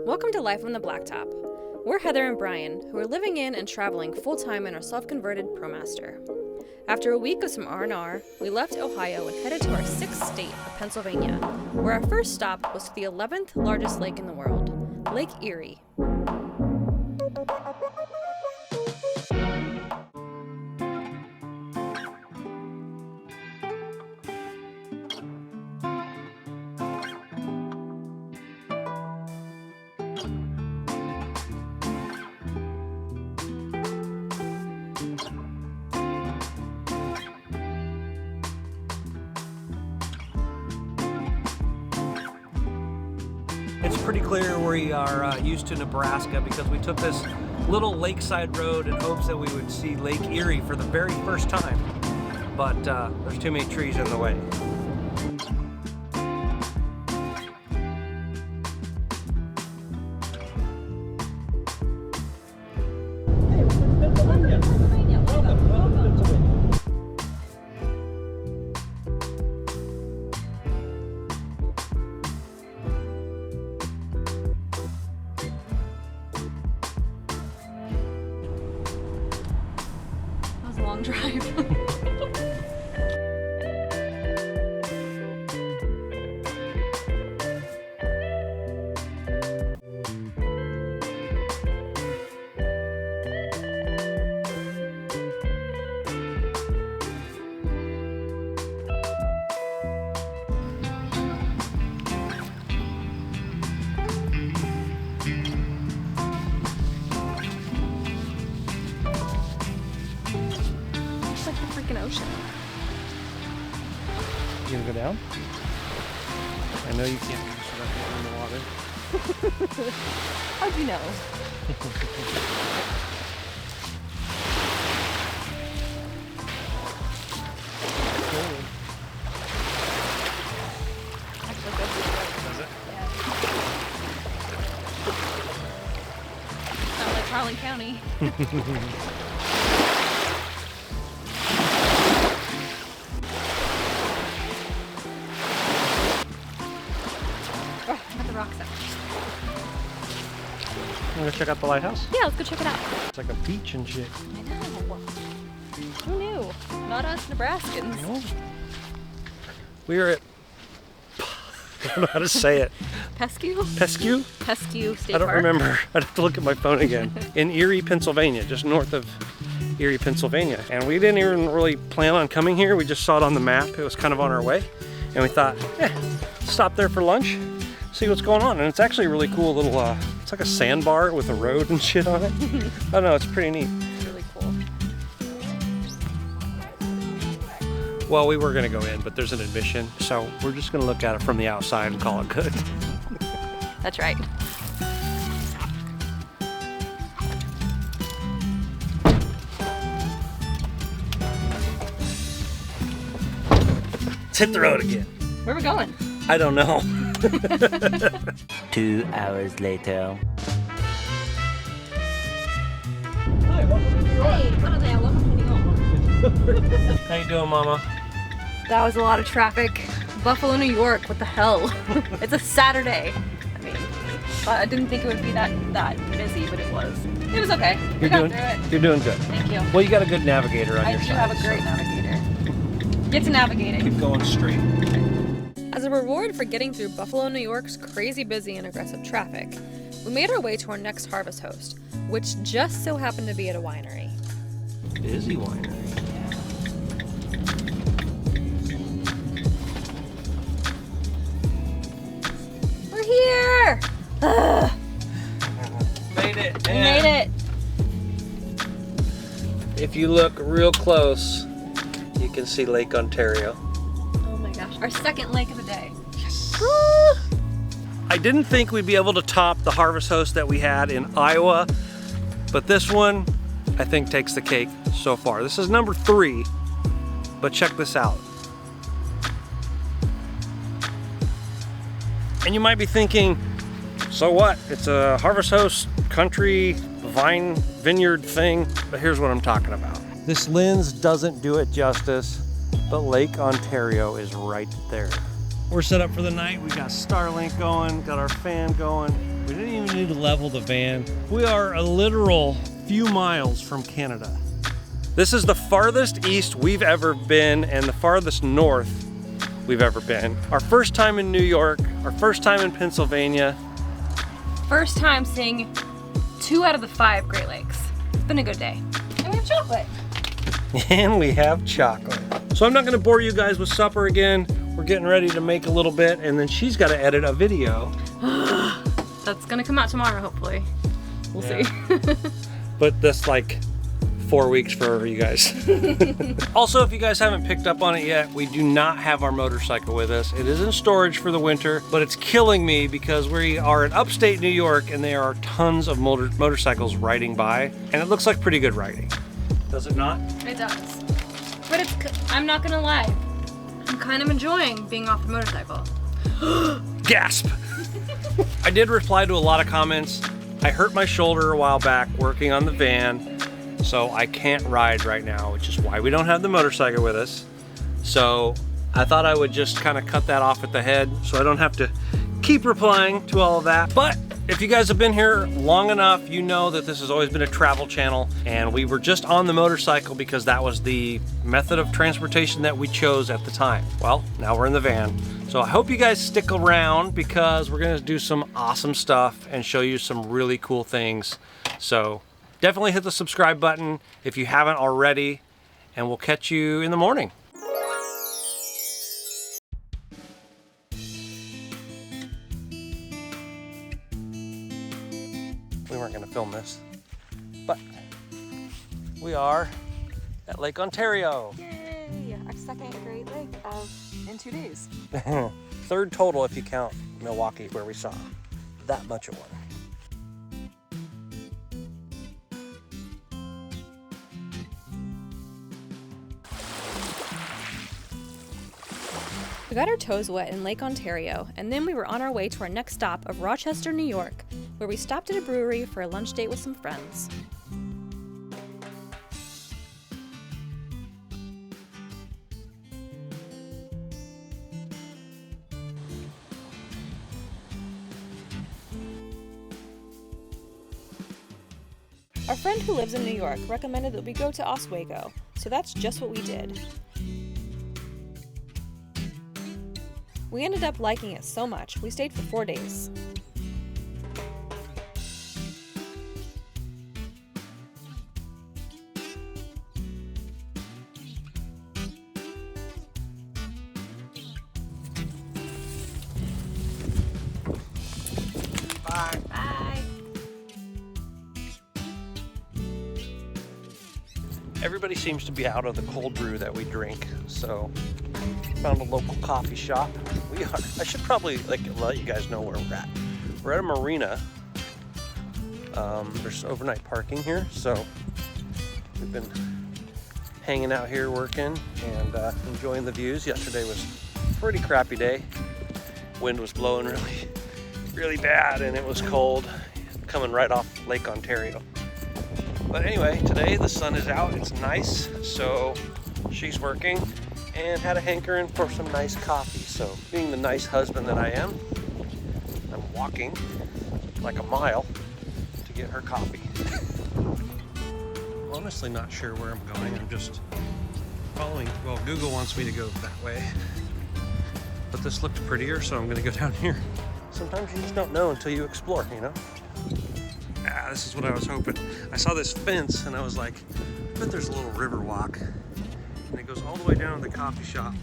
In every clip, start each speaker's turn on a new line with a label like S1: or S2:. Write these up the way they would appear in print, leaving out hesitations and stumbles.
S1: Welcome to Life on the Blacktop. We're Heather and Brian, who are living in and traveling full-time in our self-converted ProMaster. After a week of some R&R, we left Ohio and headed to our sixth state of Pennsylvania, where our first stop was to the 11th largest lake in the world, Lake Erie.
S2: It's pretty clear we are used to Nebraska because we took this little lakeside road in hopes that we would see Lake Erie for the very first time. But there's too many trees in the way.
S1: Long drive. Ocean.
S2: You gonna go down? I know you can't in the water.
S1: How'd you know?
S2: Does it?
S1: Yeah. Sounds like Harlan County.
S2: Wanna go check out the lighthouse?
S1: Yeah, let's go check it out.
S2: It's like a beach and shit.
S1: I know. Who knew? Not us Nebraskans.
S2: No. We are at, I don't know how to say it.
S1: Pesque?
S2: Pesque?
S1: Pesque State
S2: I don't
S1: Park.
S2: remember. I'd have to look at my phone again. In Erie, Pennsylvania, just north of Erie, Pennsylvania. And we didn't even really plan on coming here. We just saw it on the map. It was kind of on our way. And we thought, stop there for lunch, see what's going on. And it's actually a really cool little, it's like a sandbar with a road and shit on it. I don't know, it's pretty neat.
S1: It's really cool.
S2: Well, we were gonna go in, but there's an admission, so we're just gonna look at it from the outside and call it good.
S1: That's right.
S2: Let's hit the road again.
S1: Where are we going?
S2: I don't know.
S3: 2 hours later.
S2: Hi, welcome to New York.
S1: Hey, welcome to New York.
S2: How you doing, Mama?
S1: That was a lot of traffic. Buffalo, New York, what the hell? It's a Saturday. I mean, I didn't think it would be that busy, but it was. It was okay. We got through it.
S2: You're doing good.
S1: Thank you.
S2: Well, you got a good navigator on
S1: I
S2: your
S1: do
S2: side.
S1: have a great navigator. Get to navigating.
S2: Keep going straight.
S1: As a reward for getting through Buffalo, New York's crazy busy and aggressive traffic, we made our way to our next harvest host, which just so happened to be at a winery.
S2: Busy winery.
S1: We're here! Ugh.
S2: Made it.
S1: We made it.
S2: If you look real close, you can see Lake Ontario.
S1: Oh my gosh, our second lake of the day.
S2: Yes. I didn't think we'd be able to top the harvest host that we had in Iowa, but this one I think takes the cake so far. This is number 3, but check this out. And you might be thinking, so what? It's a harvest host country vine vineyard thing, but here's what I'm talking about. This lens doesn't do it justice, but Lake Ontario is right there. We're set up for the night. We got Starlink going, got our fan going. We didn't even to level the van. We are a literal few miles from Canada. This is the farthest east we've ever been and the farthest north we've ever been. Our first time in New York, our first time in Pennsylvania.
S1: First time seeing 2 out of the 5 Great Lakes. It's been a good day. And we have chocolate.
S2: And we have chocolate. So I'm not gonna bore you guys with supper again. We're getting ready to make a little bit and then she's gotta edit a video.
S1: That's gonna come out tomorrow, hopefully. We'll see.
S2: But that's like 4 weeks for you guys. Also, if you guys haven't picked up on it yet, we do not have our motorcycle with us. It is in storage for the winter, but it's killing me because we are in upstate New York and there are tons of motorcycles riding by, and it looks like pretty good riding. Does it not?
S1: It does. But I'm not gonna lie. I'm kind of enjoying being off the motorcycle.
S2: Gasp! I did reply to a lot of comments. I hurt my shoulder a while back working on the van, so I can't ride right now, which is why we don't have the motorcycle with us. So I thought I would just kind of cut that off at the head so I don't have to keep replying to all of that. But if you guys have been here long enough, you know that this has always been a travel channel, and we were just on the motorcycle because that was the method of transportation that we chose at the time. Well, now we're in the van. So I hope you guys stick around because we're gonna do some awesome stuff and show you some really cool things. So definitely hit the subscribe button if you haven't already, and we'll catch you in the morning. We weren't gonna film this, but we are at Lake Ontario.
S3: Yay! Our second Great Lake in 2 days.
S2: Third total if you count Milwaukee, where we saw that much of one.
S1: We got our toes wet in Lake Ontario, and then we were on our way to our next stop of Rochester, New York, where we stopped at a brewery for a lunch date with some friends. Our friend who lives in New York recommended that we go to Oswego, so that's just what we did. We ended up liking it so much, we stayed for 4 days.
S2: Bye.
S1: Bye!
S2: Everybody seems to be out of the cold brew that we drink, so found a local coffee shop. I should probably let you guys know where we're at. We're at a marina. There's overnight parking here, so we've been hanging out here working and enjoying the views. Yesterday was a pretty crappy day. Wind was blowing really bad, and it was cold, coming right off Lake Ontario. But anyway, today the sun is out, it's nice, so she's working and had a hankering for some nice coffee. So being the nice husband that I am, I'm walking like a mile to get her coffee. I'm honestly not sure where I'm going. I'm just following, well, Google wants me to go that way, but this looked prettier, so I'm gonna go down here. Sometimes you just don't know until you explore, you know? This is what I was hoping. I saw this fence and I was like, I bet there's a little river walk. And it goes all the way down to the coffee shop,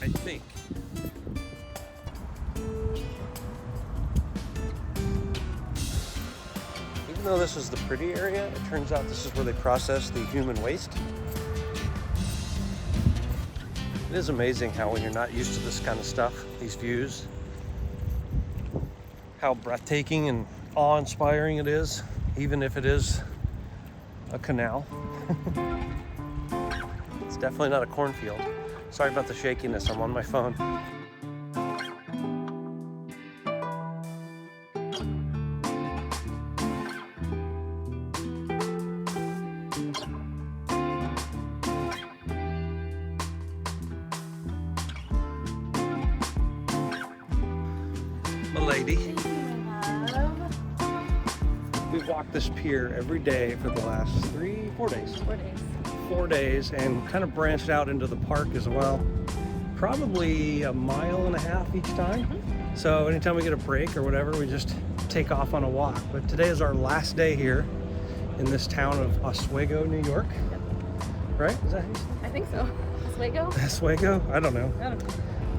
S2: I think. Even though this is the pretty area, it turns out this is where they process the human waste. It is amazing how when you're not used to this kind of stuff, these views, how breathtaking and awe-inspiring it is, even if it is a canal. It's definitely not a cornfield. Sorry about the shakiness, I'm on my phone. My lady. We've walked this pier every day for the last 4 days.
S1: 4 days.
S2: 4 days, and kind of branched out into the park as well. Probably a mile and a half each time. So anytime we get a break or whatever, we just take off on a walk. But today is our last day here in this town of Oswego, New York.
S1: Yep.
S2: Right? Is that how you say
S1: I think so. Oswego?
S2: it? Oswego? I don't know.
S1: I don't know.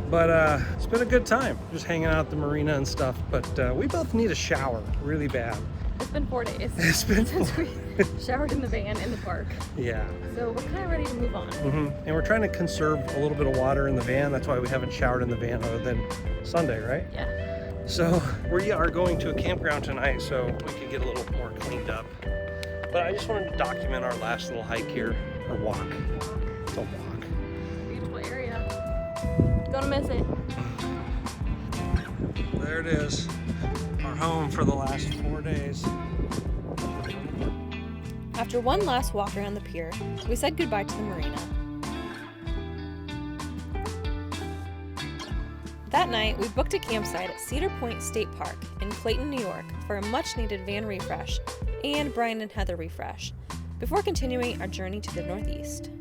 S2: But it's been a good time, just hanging out at the marina and stuff. But we both need a shower really bad.
S1: It's been 4 days
S2: It's been
S1: since we showered in the van in the park.
S2: Yeah.
S1: So we're kind of ready to move on.
S2: And we're trying to conserve a little bit of water in the van. That's why we haven't showered in the van other than Sunday, right?
S1: Yeah.
S2: So we are going to a campground tonight so we can get a little more cleaned up. But I just wanted to document our last little hike here, or walk. It's a walk.
S1: Beautiful area. Gonna miss it.
S2: There it is, our home for the last 4 days.
S1: After one last walk around the pier, we said goodbye to the marina. That night, we booked a campsite at Cedar Point State Park in Clayton, New York for a much-needed van refresh and Brian and Heather refresh, before continuing our journey to the northeast.